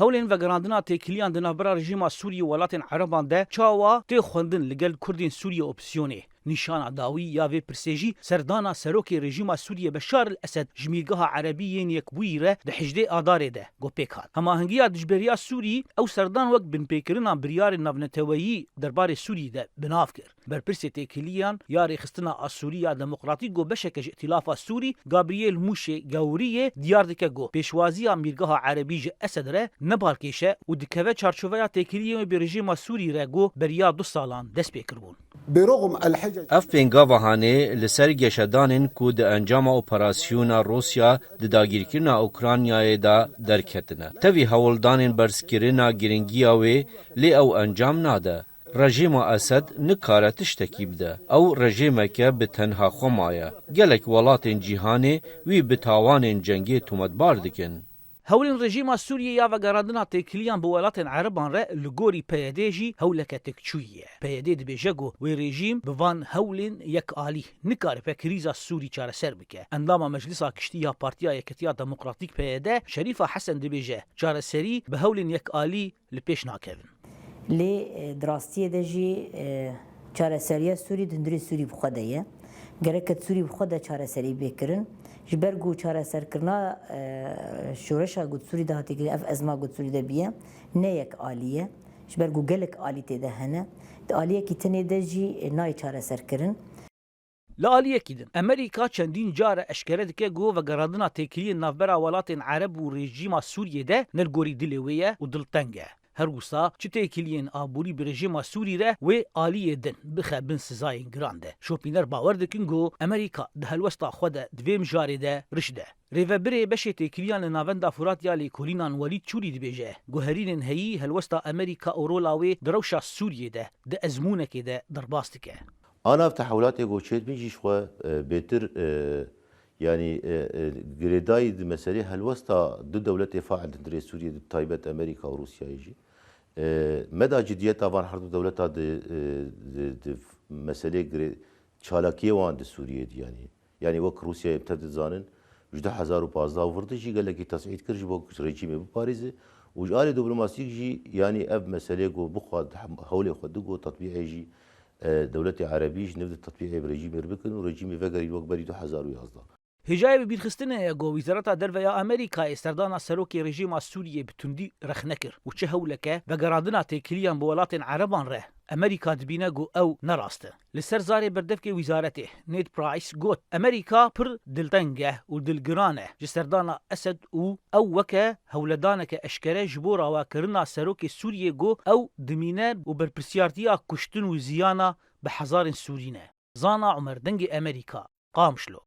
هولین وگراندنا تکلیان دنابرا رژیما سوریه ولاتین عربان ده چاوا تی خوندن لگل کردین سوریه اپسیونه نشان داوی یا وی پرسیجی سردانا سروکی رژیم سوریه بشار الاسد جمیرگاه عربیین یک بویره ده حجده آداره ده گو پیکان هما هنگیا دجبریا سوری او سردان وقت بن پیکرنا بریار نونتویی دربار سوری ده بناف کر بر پرسی تکلیان یاری خستنا اسوریا دموکراتیک گو بشکج ائتلاف سوری گابریل موشه گوریه دیار دکه گو پیشوازی میرگاه عربی ج اسد ره نبارکیشه و دکوه چارچوبه تکلیه به رژیم سوری ره گو بریا 2 سالان دست پیکربون برغم الحجج اف پنگاوهانه لسر گشدانن کو د انجام اپراسیونا روسیا د داگیرکرنا اوکرانیای دا درکتنه توی هولدانن برسکرنا گرنگیاوی لی او انجام ناده رژیم اسد نکاره تشتکی بده او رژیم که به تنها خمایه گلک ولاتن جیهانی وی به تاوان جنگی تومتبار دکن هولن رژیم سوریه یا وگراندنا تکلیان بولات عربان را لگوری پیدیجی هولک تکچویه پیدید بیجگو و رژیم بوان هولن یک آلی نکار په کریزا سوری چاره سر بکه اندام مجلسا کشتی یا پارتیا یکتیا دموکراتیک پیده شریف حسن دبیجه چاره سری به هولن یک آلی لپیش ناکوین لی دراستی دجی چاره سری سوری دندری سوری بخدایه گرکت سوری بخدا چاره سری بکرن جبرگو چاره سر کرنا شورشا گود سوری ده هاتی اف ازما گود سوری ده بیه نه یک آلیه جبرگو گلک آلی تیده هنه ده آلیه کی تنه ده جی نای چاره سر کرن لآلیه کیدن امریکا چندین جار اشکره دکه گو و گرادنا تکلیه نافبرا ولات عرب و رژیم سوریه ده نلگوری دلویه و دلتنگه هر وسا چه تکلیین آبوری به رژیم سوری ره و آلیه دن بخه بن سزاین گرانده شوپینر باور دکن گو امریکا ده هلوستا خود دویم جاری ده رشده ریوبری بشه تکلیان ناوندا فرات یالی کولینان ولید چوری دبیجه گوهرین هی هلوستا امریکا اورولاوی دروشا سوریه ده ازمونه که ده درباستکه أنا في تحولات يقولشيت بيجي شوي بيتر يعني جريداي مسألة هالوسطى ضد دولة فاعل تدري سوريا تايبت أمريكا وروسيا يجي مدى جدية طبعا حرب دولتها د مسألة شالاكية وان سوريا دي يعني وقت روسيا ابتدت زانن جدا 2015 وفرض قال لك تصعيد كرج بوك رجيم بباريس وجالي دبلوماسي جي يعني اب مسألة جو بخواد حولي خدقو تطبيع يجي دولة عربية نبدأ التطبيع برجيم يربكن ورجيم فقري الوقت بري 2011 هجای بیرخستنه گو وزارت درویا امریکا استردان سروکی رژیم سوریه بتوندی رخنکر و چه هولکه و گرادنا تکلیان بولات عربان ره امریکا دبینه گو او نراسته لسر زاری بردف که وزارته نید پرایس گوت امریکا پر دلتنگه و دلگرانه جسردان اسد او وکه هولدانه که اشکره جبورا و کرنا سروکی سوریه گو او دمینه و برپرسیارتیا کشتن و زیانا به هزار سورینه زانا عمر دنگ امریکا قامشلو